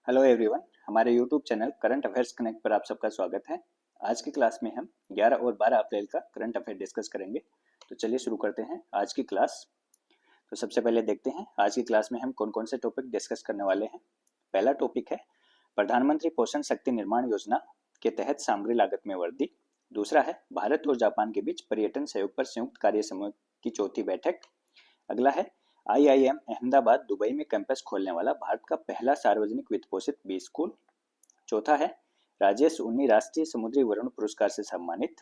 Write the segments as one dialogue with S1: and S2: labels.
S1: Hello everyone, हमारे YouTube channel current affairs connect पर आप सबका स्वागत है। आज की क्लास में हम 11 और 12 अप्रैल का करंट अफेयर डिस्कस करेंगे। तो चलिए शुरू करते हैं आज की क्लास। तो सबसे पहले देखते हैं आज की क्लास में हम कौन कौन से टॉपिक डिस्कस करने वाले हैं। पहला टॉपिक है प्रधानमंत्री पोषण शक्ति निर्माण योजना के तहत सामग्री लागत में वृद्धि। दूसरा है भारत और जापान के बीच पर्यटन सहयोग पर संयुक्त कार्य समूह की चौथी बैठक। अगला है आईआईएम अहमदाबाद दुबई में कैंपस खोलने वाला भारत का पहला सार्वजनिक वित्त पोषित बी स्कूल। चौथा है राजेश उन्नी राष्ट्रीय समुद्री वरुण पुरस्कार से सम्मानित।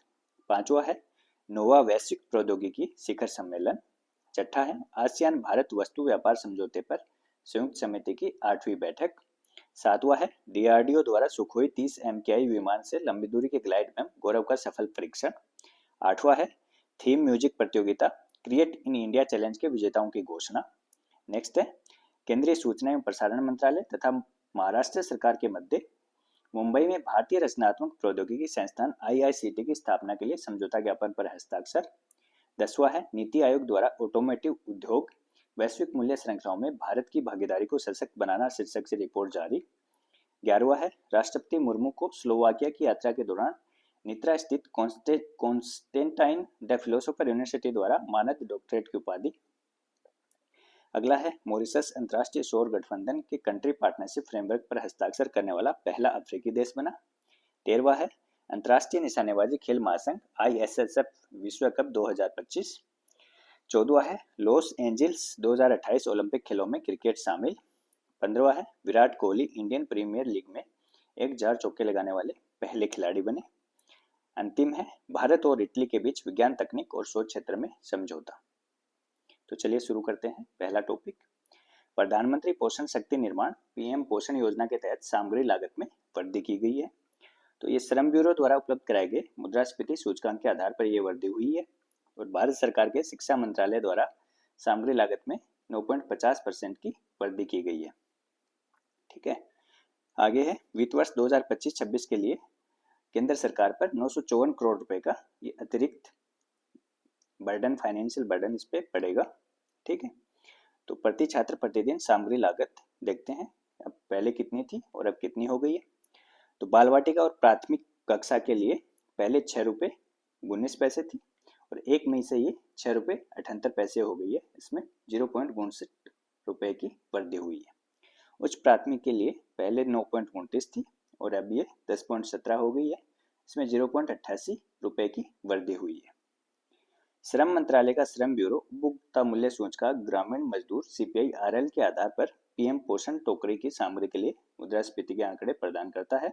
S1: पांचवा है नोवा वैश्विक प्रौद्योगिकी शिखर सम्मेलन। छठा है आसियान भारत वस्तु व्यापार समझौते पर संयुक्त समिति की 8वीं बैठक। सातवां है डीआरडीओ द्वारा सुखोई 30 MKI विमान से लंबी दूरी के ग्लाइड में गौरव का सफल परीक्षण। आठवां है थीम म्यूजिक प्रतियोगिता क्रिएट इन इंडिया चैलेंज के विजेताओं की घोषणा। नेक्स्ट है केंद्रीय सूचना एवं प्रसारण मंत्रालय तथा महाराष्ट्र सरकार के मध्य मुंबई में भारतीय रचनात्मक प्रौद्योगिकी संस्थान IICT की स्थापना के लिए समझौता ज्ञापन पर हस्ताक्षर। 10वां है नीति आयोग द्वारा ऑटोमोटिव उद्योग वैश्विक मूल्य श्रृंखलाओं में भारत की भागीदारी को सशक्त बनाना शीर्षक से रिपोर्ट जारी। 11वां है राष्ट्रपति मुर्मू को स्लोवाकिया की यात्रा के दौरान नित्रा स्थित कॉन्स्टेंटाइन द फिलोसोफर यूनिवर्सिटी द्वारा मानद डॉक्टरेट की उपाधि। अगला है मॉरिशस अंतर्राष्ट्रीय सौर गठबंधन के कंट्री पार्टनरशिप फ्रेमवर्क पर हस्ताक्षर करने वाला पहला अफ्रीकी देश बना। 13वां है अंतर्राष्ट्रीय निशानेबाजी खेल महासंघ ISSF विश्व कप 2025। 14वां है लॉस एंजिल्स 2028 ओलंपिक खेलों में क्रिकेट शामिल। 15वां है Virat Kohli Indian Premier League में 1000 चौके लगाने वाले पहले खिलाड़ी बने। अंतिम है भारत और इटली के बीच विज्ञान तकनीक और शोध क्षेत्र में समझौता। तो चलिए शुरू करते हैं पहला टॉपिक। प्रधानमंत्री पोषण शक्ति निर्माण PM पोषण योजना के तहत सामग्री लागत में वृद्धि की गई है। तो ये श्रम ब्यूरो द्वारा उपलब्ध कराए गए मुद्रास्फीति सूचकांक के आधार पर यह वृद्धि हुई है और भारत सरकार के शिक्षा मंत्रालय द्वारा सामग्री लागत में 9.50% की वृद्धि की गई है। ठीक है, आगे है वित्त वर्ष 2025-26 के लिए केंद्र सरकार पर 954 करोड़ रुपए का ये अतिरिक्त बर्डन, फाइनेंशियल बर्डन इस पे पड़ेगा। ठीक है, तो प्रति छात्र प्रतिदिन सामग्री लागत देखते हैं अब पहले कितनी थी और अब कितनी हो गई है। तो बाल वाटिका और प्राथमिक कक्षा के लिए पहले 6 रुपये 19 पैसे थी और 1 मई से ये 6 रुपये 78 पैसे हो गई है। इसमें 0.59 रुपये की वृद्धि हुई है। उच्च प्राथमिक के लिए पहले 9.29 थी और अब ये 10.17 हो गई है। इसमें 0.88 रुपये की वृद्धि हुई है। श्रम मंत्रालय का श्रम ब्यूरो उपभोक्ता मूल्य सूचकांक ग्रामीण मजदूर CPI-RL के आधार पर PM पोषण टोकरी की सामग्री के लिए मुद्रास्फीति के आंकड़े प्रदान करता है।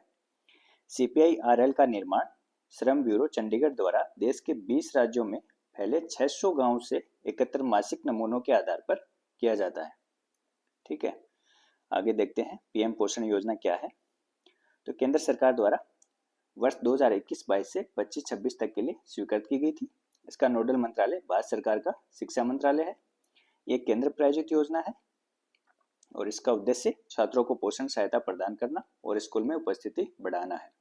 S1: CPI-RL का निर्माण श्रम ब्यूरो चंडीगढ़ द्वारा देश के 20 राज्यों में फैले 600 गांव से एकत्र मासिक नमूनों के आधार पर किया जाता है। ठीक है, आगे देखते हैं PM पोषण योजना क्या है। तो केंद्र सरकार द्वारा वर्ष 2021-22 से 25-26 तक के लिए स्वीकृत की गई थी। इसका नोडल मंत्रालय भारत सरकार का शिक्षा मंत्रालय है। ये केंद्र प्रायोजित योजना है और इसका उद्देश्य छात्रों को पोषण सहायता प्रदान करना और स्कूल में उपस्थिति बढ़ाना है।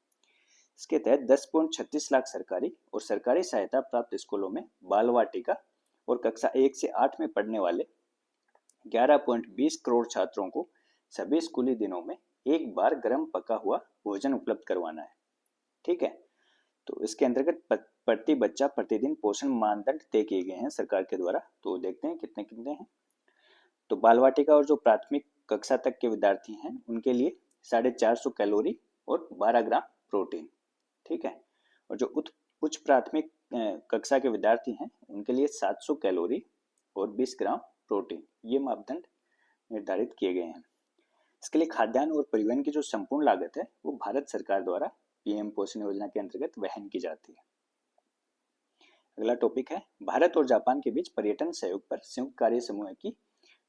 S1: इसके तहत 10.36 लाख सरकारी और सरकारी सहायता प्राप्त स्कूलों में बाल वाटिका और कक्षा 1 से 8 में पढ़ने वाले 11.20 करोड़ छात्रों को सभी स्कूली दिनों में एक बार गर्म पका हुआ भोजन उपलब्ध करवाना है। ठीक है, तो इसके अंतर्गत प्रति बच्चा प्रतिदिन पोषण मानदंड तय किए गए हैं सरकार के द्वारा। तो देखते हैं कितने कितने हैं। तो बाल वाटिका और जो प्राथमिक कक्षा तक के विद्यार्थी हैं उनके लिए 450 कैलोरी और 12 ग्राम प्रोटीन। ठीक है, और जो उच्च प्राथमिक कक्षा के विद्यार्थी हैं उनके लिए 700 कैलोरी और 20 ग्राम प्रोटीन, ये मापदंड निर्धारित किए गए हैं। इसके लिए खाद्यान्न और परिवहन की जो संपूर्ण लागत है वो भारत सरकार द्वारा PM पोषण योजना के अंतर्गत वहन की जाती है। अगला टॉपिक है भारत और जापान के बीच पर्यटन सहयोग पर संयुक्त कार्य समूह की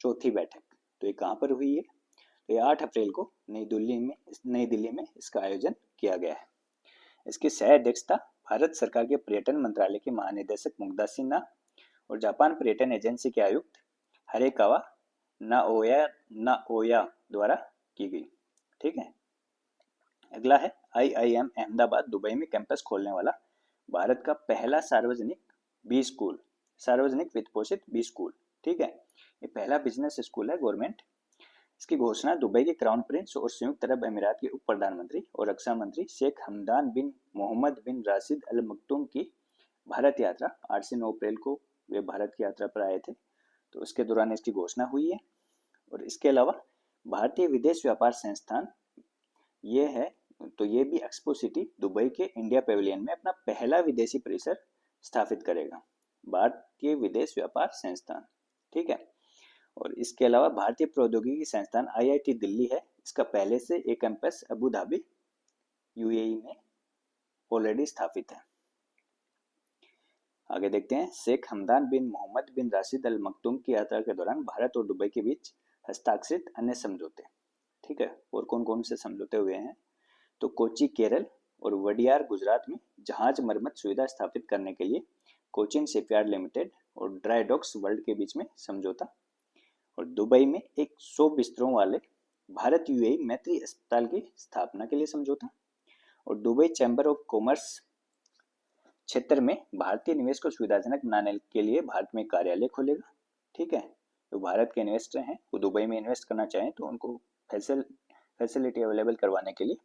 S1: चौथी बैठक। तो ये कहाँ पर हुई है? तो ये 8 अप्रैल को नई दिल्ली में इसका आयोजन किया गया है। इसकी सह अध्यक्षता भारत सरकार के पर्यटन मंत्रालय के महानिदेशक मुग्धा सिन्हा और जापान पर्यटन एजेंसी के आयुक्त हरेकावा नाओया द्वारा की गई। ठीक है, अगला है IIM अहमदाबाद दुबई में कैंपस खोलने वाला भारत का पहला सार्वजनिक वित्त पोषित बी स्कूल। ठीक है, ये पहला बिजनेस स्कूल है गवर्नमेंट इसकी घोषणा दुबई के क्राउन प्रिंस और संयुक्त अरब अमीरात के उप प्रधानमंत्री और रक्षा मंत्री शेख हमदान बिन मोहम्मद बिन राशिद अल मखदूम की भारत यात्रा 8 से 9 अप्रैल को वे भारत की यात्रा पर आए थे, तो उसके दौरान इसकी घोषणा हुई है। और इसके अलावा भारतीय विदेश व्यापार संस्थान ये है, तो ये भी एक्सपो सिटी दुबई के इंडिया पेविलियन में अपना पहला विदेशी परिसर स्थापित करेगा, भारतीय विदेश व्यापार संस्थान। ठीक है। और इसके अलावा भारतीय प्रौद्योगिकी संस्थान IIT दिल्ली है, इसका पहले से एक कैंपस अबू धाबी UAE में ऑलरेडी स्थापित है। आगे देखते हैं, शेख हमदान बिन मोहम्मद बिन राशिद अल मखदूम की यात्रा के दौरान भारत और दुबई के बीच हस्ताक्षरित अन्य समझौते। ठीक है, और कौन कौन से समझौते हुए हैं, तो कोची केरल और वडियार गुजरात में जहाज मरम्मत सुविधा स्थापित करने के लिए कोचिन शिपयार्ड लिमिटेड और ड्राई डॉक्स वर्ल्ड के बीच में समझौता, और दुबई में एक 100 बिस्तरों वाले भारत UAE मैत्री अस्पताल की स्थापना के लिए समझौता, और दुबई चैम्बर ऑफ कॉमर्स क्षेत्र में भारतीय निवेश को सुविधाजनक बनाने के लिए भारत में कार्यालय खोलेगा। ठीक है, तो भारत के इन्वेस्टर हैं वो दुबई में इन्वेस्ट करना चाहें तो उनको फैसिलिटी अवेलेबल करवाने के लिए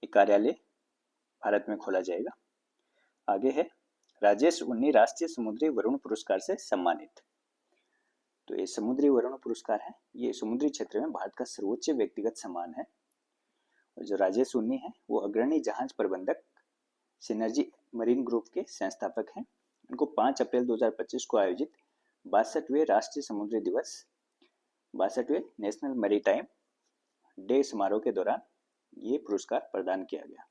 S1: एक कार्यालय भारत में खोला जाएगा। आगे है, राजेश उन्नी राष्ट्रीय समुद्री वरुण पुरस्कार से सम्मानित। तो ये समुद्री वरुण पुरस्कार है, ये समुद्री क्षेत्र में भारत का सर्वोच्च व्यक्तिगत सम्मान है। और जो राजेश उन्नी है वो अग्रणी जहाज प्रबंधक सिनर्जी मरीन ग्रुप के संस्थापक हैं। इनको 5 अप्रैल 2025 को आयोजित 62वें राष्ट्रीय समुद्री दिवस 62वें नेशनल मैरीटाइम डे समारोह के दौरान ये पुरस्कार प्रदान किया गया।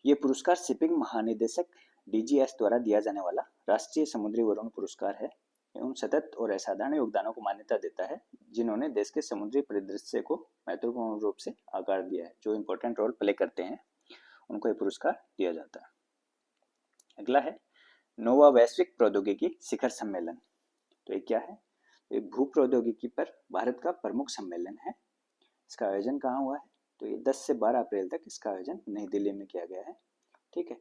S1: ये पुरस्कार शिपिंग महानिदेशक DGS द्वारा दिया जाने वाला राष्ट्रीय समुद्री वरुण पुरस्कार है एवं सतत और असाधारण योगदानों को मान्यता देता है जिन्होंने देश के समुद्री परिदृश्य को महत्वपूर्ण रूप से आकार दिया है, जो इम्पोर्टेंट रोल प्ले करते हैं उनको ये पुरस्कार दिया जाता है। अगला है नोवा वैश्विक प्रौद्योगिकी शिखर सम्मेलन। तो ये क्या है, ये भू प्रौद्योगिकी पर भारत का प्रमुख सम्मेलन है। इसका आयोजन कहाँ हुआ है, तो ये 10 से 12 अप्रैल तक इसका आयोजन नई दिल्ली में किया गया है। ठीक है,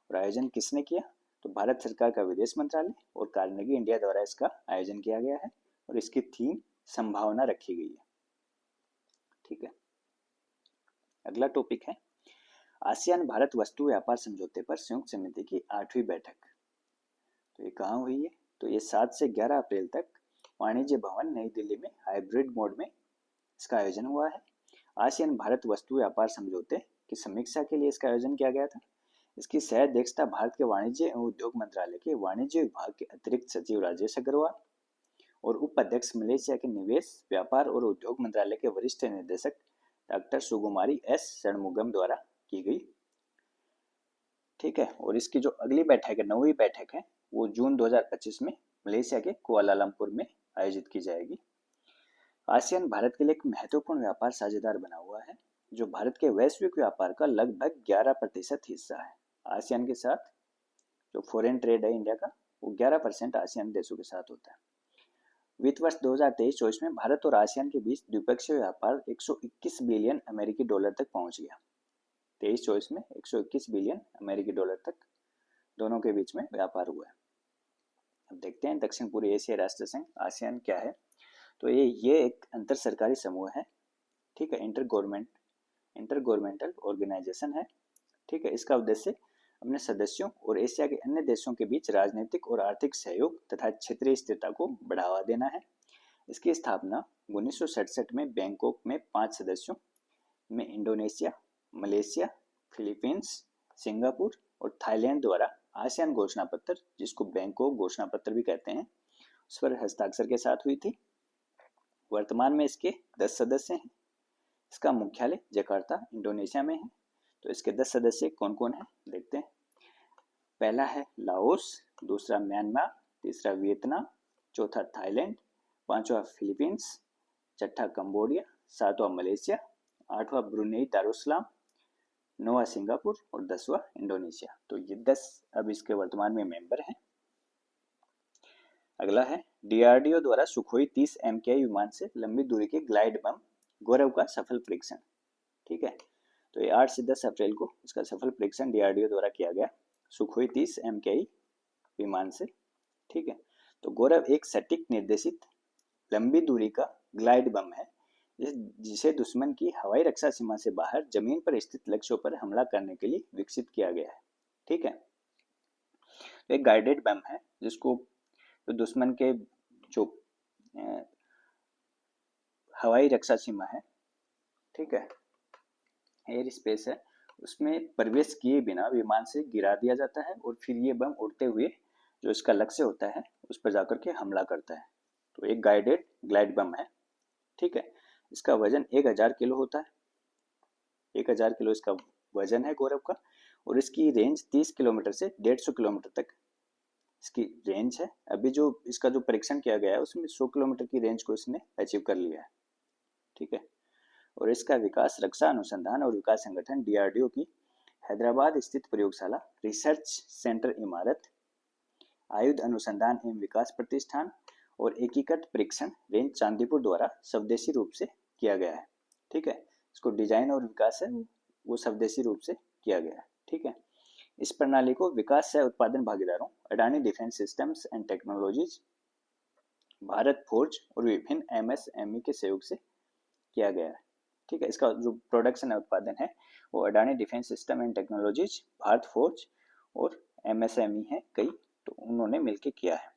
S1: और आयोजन किसने किया, तो भारत सरकार का विदेश मंत्रालय और कार्नेगी इंडिया द्वारा इसका आयोजन किया गया है और इसकी थीम संभावना रखी गई है। ठीक है, अगला टॉपिक है आसियान भारत वस्तु व्यापार समझौते पर संयुक्त समिति की 8वीं बैठक। तो ये कहाँ हुई है, तो ये 7 से 11 अप्रैल तक वाणिज्य भवन नई दिल्ली में हाइब्रिड मोड में इसका आयोजन हुआ है। आसियान भारत वस्तु व्यापार समझौते की समीक्षा के लिए इसका आयोजन किया गया था। इसकी सह अध्यक्षता भारत के वाणिज्य एवं उद्योग मंत्रालय के वाणिज्य विभाग के अतिरिक्त सचिव राजेश अग्रवाल और उपाध्यक्ष मलेशिया के निवेश व्यापार और उद्योग मंत्रालय के वरिष्ठ निदेशक डॉक्टर सुकुमारी S षणमुगम द्वारा की गई। ठीक है, और इसकी जो अगली बैठक है 9वीं बैठक है वो जून 2025 में मलेशिया के कुआलालंपुर में आयोजित की जाएगी। आसियान भारत के लिए एक महत्वपूर्ण व्यापार साझेदार बना हुआ है जो भारत के वैश्विक व्यापार का लगभग 11% हिस्सा है। आसियान के साथ जो फॉरेन ट्रेड है इंडिया का वो 11% आसियान देशों के साथ होता है। वित्त वर्ष 2023-24 में भारत और आसियान के बीच द्विपक्षीय व्यापार 121 बिलियन अमेरिकी डॉलर तक पहुंच गया। 23-24 में 121 बिलियन अमेरिकी डॉलर तक दोनों के बीच में व्यापार हुआ है। अब देखते हैं दक्षिण पूर्व एशिया राष्ट्र संघ आसियान क्या है, तो ये एक अंतर सरकारी समूह है। ठीक है, इंटर गवर्नमेंटल ऑर्गेनाइजेशन है। ठीक है, इसका उद्देश्य अपने सदस्यों और एशिया के अन्य देशों के बीच राजनीतिक और आर्थिक सहयोग तथा क्षेत्रीय स्थिरता को बढ़ावा देना है। इसकी स्थापना 1967 में बैंकॉक में 5 सदस्यों में इंडोनेशिया, मलेशिया, फिलीपींस, सिंगापुर और थाईलैंड द्वारा आसियान घोषणा पत्र, जिसको बैंकॉक घोषणा पत्र भी कहते हैं, उस पर हस्ताक्षर के साथ हुई थी। वर्तमान में इसके 10 सदस्य हैं। इसका मुख्यालय जकार्ता इंडोनेशिया में है। तो इसके 10 सदस्य कौन कौन है देखते हैं। पहला है लाओस, दूसरा म्यांमार, तीसरा वियतनाम, चौथा थाईलैंड, पांचवा फिलीपींस, छठा कंबोडिया, सातवां मलेशिया, आठवां ब्रुनेई दारुसलाम, 9वां सिंगापुर और 10वां इंडोनेशिया। तो ये 10 अब इसके वर्तमान में मेंबर हैं। अगला है DRDO द्वारा सुखोई 30 MKI विमान से लंबी दूरी के ग्लाइड बम गौरव का सफल परीक्षण। ठीक है, तो ये 8 से 10 अप्रैल को इसका सफल परीक्षण DRDO द्वारा किया गया सुखोई 30 MKI विमान से। ठीक है, तो गौरव एक सटीक निर्देशित लंबी दूरी का ग्लाइड बम है, जिसे दुश्मन की हवाई रक्षा सीमा से बाहर जमीन पर स्थित लक्ष्यों पर हमला करने के लिए विकसित किया गया है। ठीक है, एक गाइडेड बम है जिसको तो दुश्मन के जो हवाई रक्षा सीमा है, ठीक है, एयर स्पेस है, उसमें प्रवेश किए बिना विमान से गिरा दिया जाता है और फिर ये बम उड़ते हुए जो इसका लक्ष्य होता है उस पर जाकर के हमला करता है। तो एक गाइडेड ग्लाइड बम है। ठीक है, इसका वजन 1000 किलो होता है, 1000 किलो इसका वजन है गौरव का, और इसकी रेंज 30 किलोमीटर से 150 किलोमीटर तक इसकी रेंज है। अभी जो इसका जो परीक्षण किया गया है उसमें 100 किलोमीटर की रेंज को इसने अचीव कर लिया है। ठीक है, और इसका विकास रक्षा अनुसंधान और विकास संगठन DRDO की हैदराबाद स्थित प्रयोगशाला, रिसर्च सेंटर इमारत, आयुध अनुसंधान एवं विकास प्रतिष्ठान और एकीकृत परीक्षण रेंज चांदीपुर द्वारा स्वदेशी रूप से किया गया है। ठीक है, इसको डिजाइन और विकास है वो स्वदेशी रूप से किया गया है। ठीक है, इस प्रणाली को विकास सह उत्पादन भागीदारों Adani defence systems and technologies, Bharat forge और विभिन्न MSME के सहयोग से किया गया है। ठीक है, इसका जो प्रोडक्शन है उत्पादन है वो Adani defence system and technologies, Bharat forge और MSME है कई, तो उन्होंने मिलकर किया है।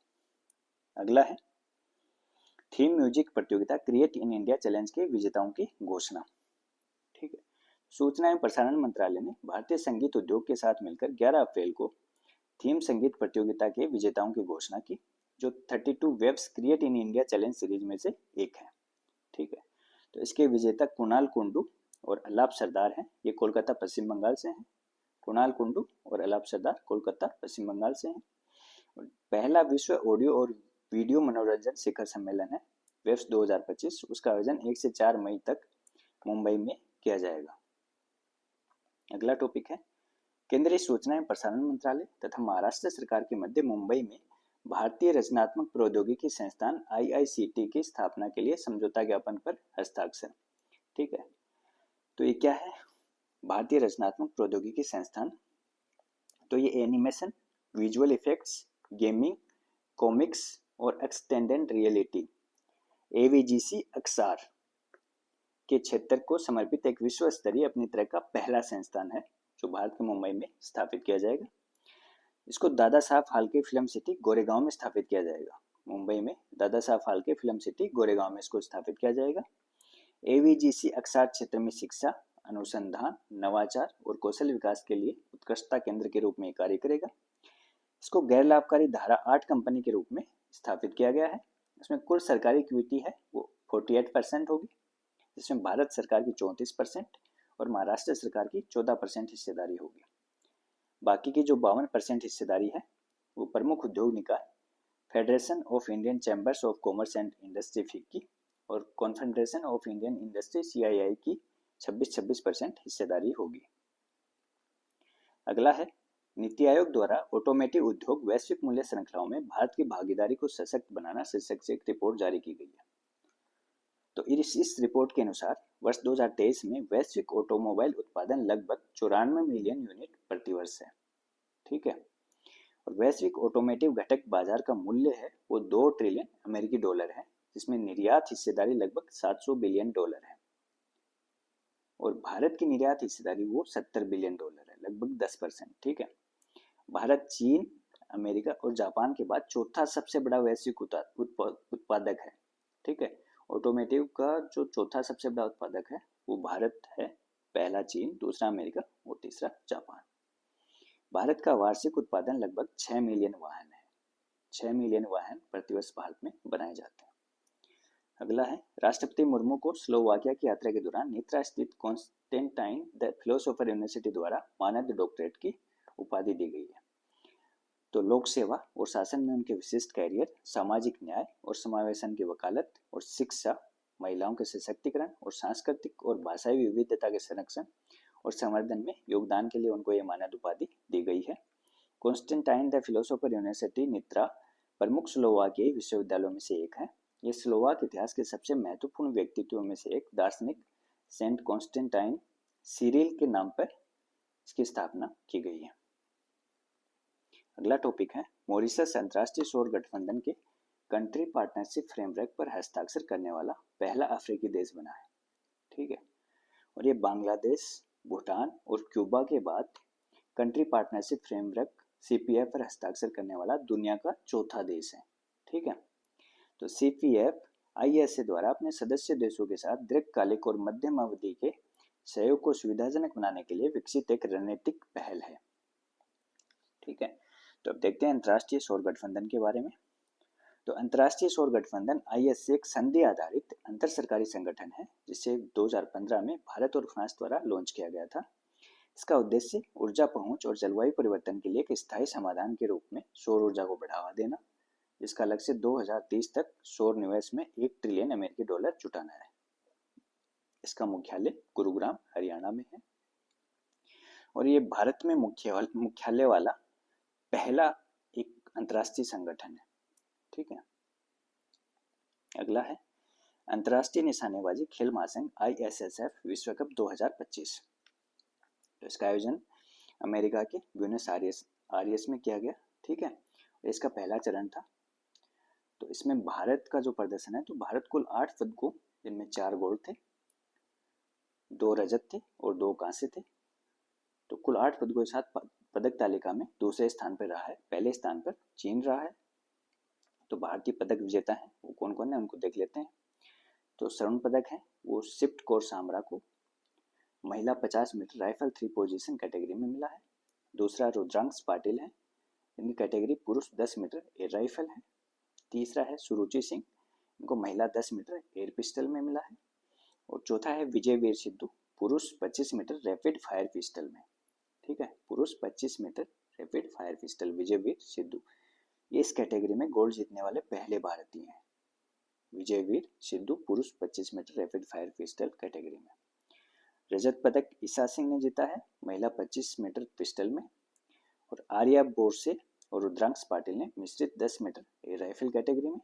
S1: अगला है थीम म्यूजिक प्रतियोगिता क्रिएट इन इंडिया चैलेंज के विजेताओं की घोषणा। ठीक है, सूचना एवं प्रसारण मंत्रालय ने भारतीय संगीत उद्योग के साथ मिलकर 11 अप्रैल को थीम संगीत प्रतियोगिता के विजेताओं की घोषणा की, जो 32 webs Create in India Challenge series में से एक है। ठीक है, तो इसके विजेता कुणाल कुंडू और अलाप सरदार हैं, ये कोलकाता पश्चिम बंगाल से हैं। कुणाल कुंडू और अलाप सरदार कोलकाता पश्चिम बंगाल से हैं। पहला विश्व ऑडियो और वीडियो मनोरंजन शिखर सम्मेलन है वेब्स 2025, उसका आयोजन 1 से 4 मई तक मुंबई में किया जाएगा। अगला टॉपिक है केंद्रीय सूचना एवं प्रसारण मंत्रालय तथा महाराष्ट्र सरकार के मध्य मुंबई में भारतीय रचनात्मक प्रौद्योगिकी संस्थान IICT की स्थापना के लिए समझौता ज्ञापन पर हस्ताक्षर। ठीक है, तो ये क्या है भारतीय रचनात्मक प्रौद्योगिकी संस्थान? तो ये animation, visual effects, gaming, comics और एक्सटेंडेड रियलिटी AVGC XR के क्षेत्र को समर्पित एक विश्व स्तरीय अपनी तरह का पहला संस्थान है जो भारत के मुंबई में स्थापित किया जाएगा। इसको दादा साहब फाल्के फिल्म सिटी गोरेगांव में स्थापित किया जाएगा। मुंबई में दादा साहब फाल्के फिल्म सिटी गोरेगांव में इसको स्थापित किया जाएगा। AVGC XR क्षेत्र में शिक्षा, अनुसंधान, नवाचार और कौशल विकास के लिए उत्कृष्टता केंद्र के रूप में कार्य करेगा। इसको गैर लाभकारी धारा 8 कंपनी के रूप में स्थापित किया गया है। इसमें कुल सरकारी इक्विटी है वो 48% होगी, जिसमें भारत सरकार की 34% और महाराष्ट्र सरकार की 14% हिस्सेदारी होगी। बाकी की जो 52% हिस्सेदारी है वो प्रमुख उद्योग निकाय federation of Indian chambers of commerce and industry FICCI और confederation of Indian industry CII की 26% हिस्सेदारी होगी। अगला है नीति आयोग द्वारा ऑटोमेटिव उद्योग वैश्विक मूल्य श्रृंखलाओं में भारत की भागीदारी को सशक्त बनाना शीर्षक से एक रिपोर्ट जारी की गई है। तो इस रिपोर्ट के अनुसार वर्ष 2023 में वैश्विक ऑटोमोबाइल उत्पादन लगभग 94 मिलियन यूनिट प्रति वर्ष है। ठीक है, और वैश्विक ऑटोमेटिव घटक बाजार का मूल्य है वो 2 ट्रिलियन अमेरिकी डॉलर है, जिसमें निर्यात हिस्सेदारी लगभग 700 बिलियन डॉलर है और भारत की निर्यात हिस्सेदारी वो 70 बिलियन डॉलर है, लगभग 10%। ठीक है, भारत चीन, अमेरिका और जापान के बाद चौथा सबसे बड़ा वैश्विक उत्पादक है। ठीक है, ऑटोमेटिव का जो चौथा सबसे बड़ा उत्पादक है वो भारत है, पहला चीन, दूसरा अमेरिका और तीसरा जापान। भारत का वार्षिक उत्पादन लगभग 6 मिलियन वाहन है। 6 मिलियन वाहन प्रतिवर्ष भारत में बनाए जाते हैं। अगला है राष्ट्रपति मुर्मू को स्लोवाकिया की यात्रा के दौरान नित्रा स्थित कॉन्स्टेंटाइन द फिलोसोफर यूनिवर्सिटी द्वारा मानद डॉक्टरेट की उपाधि दी गई है। तो लोक सेवा और शासन में उनके विशिष्ट कैरियर, सामाजिक न्याय और समावेशन की वकालत और शिक्षा, महिलाओं के सशक्तिकरण और सांस्कृतिक और भाषाई विविधता के संरक्षण और संवर्धन में योगदान के लिए उनको यह मानद उपाधि दी गई है। कॉन्स्टेंटाइन द फिलोसोफर यूनिवर्सिटी नित्रा प्रमुख स्लोवाकियाई विश्वविद्यालयों में से एक है। ये स्लोवाक इतिहास के सबसे महत्वपूर्ण व्यक्तित्वों में से एक दार्शनिक सेंट कॉन्स्टेंटाइन सिरिल के नाम पर इसकी स्थापना की गई है। अगला टॉपिक है मॉरिशस अंतर्राष्ट्रीय सौर गठबंधन के कंट्री पार्टनरशिप फ्रेमवर्क पर हस्ताक्षर करने वाला पहला अफ्रीकी देश बना है। ठीक है, और ये बांग्लादेश, भूटान और क्यूबा के बाद कंट्री पार्टनरशिप फ्रेमवर्क CPF पर हस्ताक्षर करने वाला दुनिया का चौथा देश है। ठीक है, तो CPF ISA द्वारा अपने सदस्य देशों के साथ दीर्घकालिक और मध्यम अवधि के सहयोग को सुविधाजनक बनाने के लिए विकसित एक रणनीतिक पहल है। ठीक है, तो अब देखते हैं अंतर्राष्ट्रीय सौर गठबंधन के बारे में। तो अंतर्राष्ट्रीय सौर गठबंधन ISA एक संधि आधारित अंतर सरकारी संगठन है जिसे 2015 में भारत और फ्रांस द्वारा लॉन्च किया गया था। इसका उद्देश्य ऊर्जा पहुंच और जलवायु परिवर्तन के लिए एक स्थायी समाधान के रूप में सौर ऊर्जा को बढ़ावा देना, जिसका लक्ष्य 2030 तक सौर निवेश में $1 ट्रिलियन अमेरिकी डॉलर जुटाना है। इसका मुख्यालय गुरुग्राम हरियाणा में है और ये भारत में मुख्यालय वाला पहला एक अंतर्राष्ट्रीय संगठन है। ठीक है, अगला है अंतर्राष्ट्रीय निशानेबाजी खेल महासंघ ISSF विश्व कप 2025। तो इसका आयोजन अमेरिका के ब्यूनस आयर्स में किया गया। ठीक है, इसका पहला चरण था। तो इसमें भारत का जो प्रदर्शन है, तो भारत कुल 8 पदकों, जिनमें 4 गोल्ड थे, 2 रजत थे और 2 कांस्य थे, तो कुल 8 पदकों के साथ पदक तालिका में दूसरे स्थान पर रहा है। पहले स्थान पर चीन रहा है। तो भारतीय पदक विजेता है वो कौन कौन है, उनको देख लेते हैं। तो स्वर्ण पदक है वो शिफ्ट कौर सामरा को महिला 50 मीटर राइफल 3 पोजीशन कैटेगरी में मिला है। दूसरा रुद्रांश पाटिल है, इनकी कैटेगरी पुरुष 10 मीटर एयर राइफल है। तीसरा है सुरुचि सिंह, इनको महिला 10 मीटर एयर पिस्टल में मिला है। और चौथा है विजय वीर सिद्धू, पुरुष 25 मीटर रैपिड फायर पिस्टल में। ठीक है, पुरुष 25 metre rapid fire pistol Vijay Veer Sidhu, ये इस कैटेगरी में गोल्ड जीतने वाले पहले भारतीय हैं। विजय वीर सिद्धू पुरुष 25 metre rapid fire pistol category में। रजत पदक ईशा सिंह ने जीता है महिला 25 मीटर पिस्टल में। और आर्या बोरसे और रुद्रांश पाटिल ने मिश्रित 10 मीटर एयर राइफल कैटेगरी में।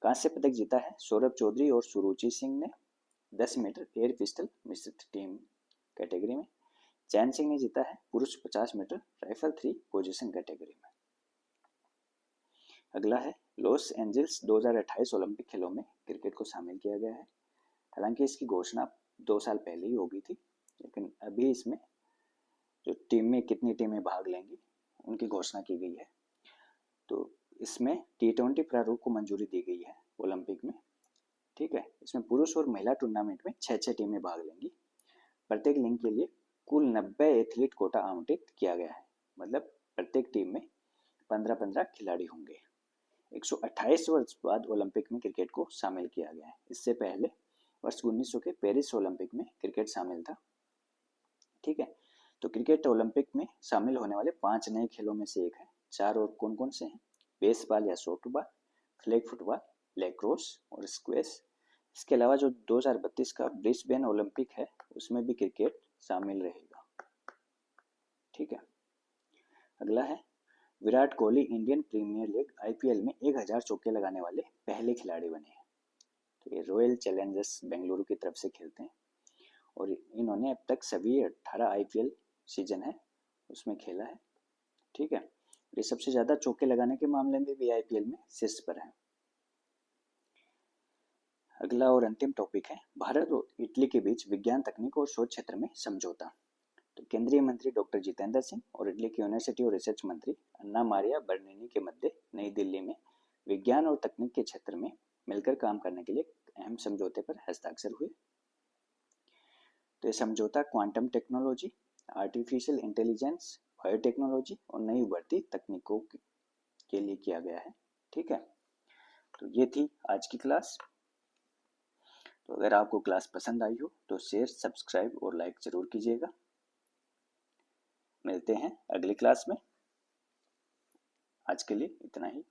S1: कांस्य पदक जीता है सौरभ चौधरी और सुरुचि सिंह ने 10 मीटर एयर पिस्टल मिश्रित टीम कैटेगरी में। चैन सिंह ने जीता है पुरुष 50 मीटर राइफल 3 पोजीशन कैटेगरी में। अगला है लॉस एंजल्स 2028 ओलंपिक खेलों में क्रिकेट को शामिल किया गया है। हालांकि इसकी घोषणा 2 साल पहले ही हो गई थी, लेकिन अभी इसमें जो टीम में कितनी टीमें भाग लेंगी उनकी घोषणा की गई है। तो इसमें T20 प्रारूप को मंजूरी दी गई है ओलंपिक में। ठीक है, इसमें पुरुष और महिला टूर्नामेंट में 6-6 टीमें भाग लेंगी। प्रत्येक लिंग के लिए कुल 90 एथलीट कोटा आवंटित किया गया है, मतलब प्रत्येक टीम में 15-15 खिलाड़ी होंगे। 128 वर्ष बाद ओलंपिक में क्रिकेट को शामिल किया गया है। इससे पहले वर्ष 1900 के पेरिस ओलंपिक में क्रिकेट शामिल था। ठीक है, तो क्रिकेट ओलंपिक में शामिल होने वाले 5 नए खेलों में से एक है। 4 और कौन कौन से हैं? बेसबॉल या सॉफ्टबॉल, फ्लैग फुटबॉल, लैक्रोस और स्क्वैश। इसके अलावा जो 2032 का ब्रिस्बेन ओलंपिक है उसमें भी क्रिकेट शामिल रहेगा। ठीक है, अगला है Virat Kohli Indian Premier League IPL में 1000 चौके लगाने वाले पहले खिलाड़ी बने हैं। तो ये रॉयल चैलेंजर्स बेंगलुरु की तरफ से खेलते हैं और इन्होंने अब तक सभी 18 IPL सीजन है उसमें खेला है। ठीक है, ये सबसे ज़्यादा चौके लगाने के मामले में भी IPL में शीर्ष पर है। अगला और अंतिम टॉपिक है भारत और इटली के बीच विज्ञान, तकनीक और शोध क्षेत्र में समझौता। तो केंद्रीय मंत्री डॉक्टर जितेंद्र सिंह और इटली की यूनिवर्सिटी और रिसर्च मंत्री अन्ना मारिया बर्निनी के मध्य नई दिल्ली में विज्ञान और तकनीक के क्षेत्र में मिलकर काम करने के लिए अहम समझौते पर हस्ताक्षर हुए। तो ये समझौता quantum technology, artificial intelligence, biotechnology और नई उभरती तकनीकों के लिए किया गया है। ठीक है, तो ये थी आज की क्लास। तो अगर आपको क्लास पसंद आई हो तो शेयर, सब्सक्राइब और लाइक जरूर कीजिएगा। मिलते हैं अगली क्लास में। आज के लिए इतना ही।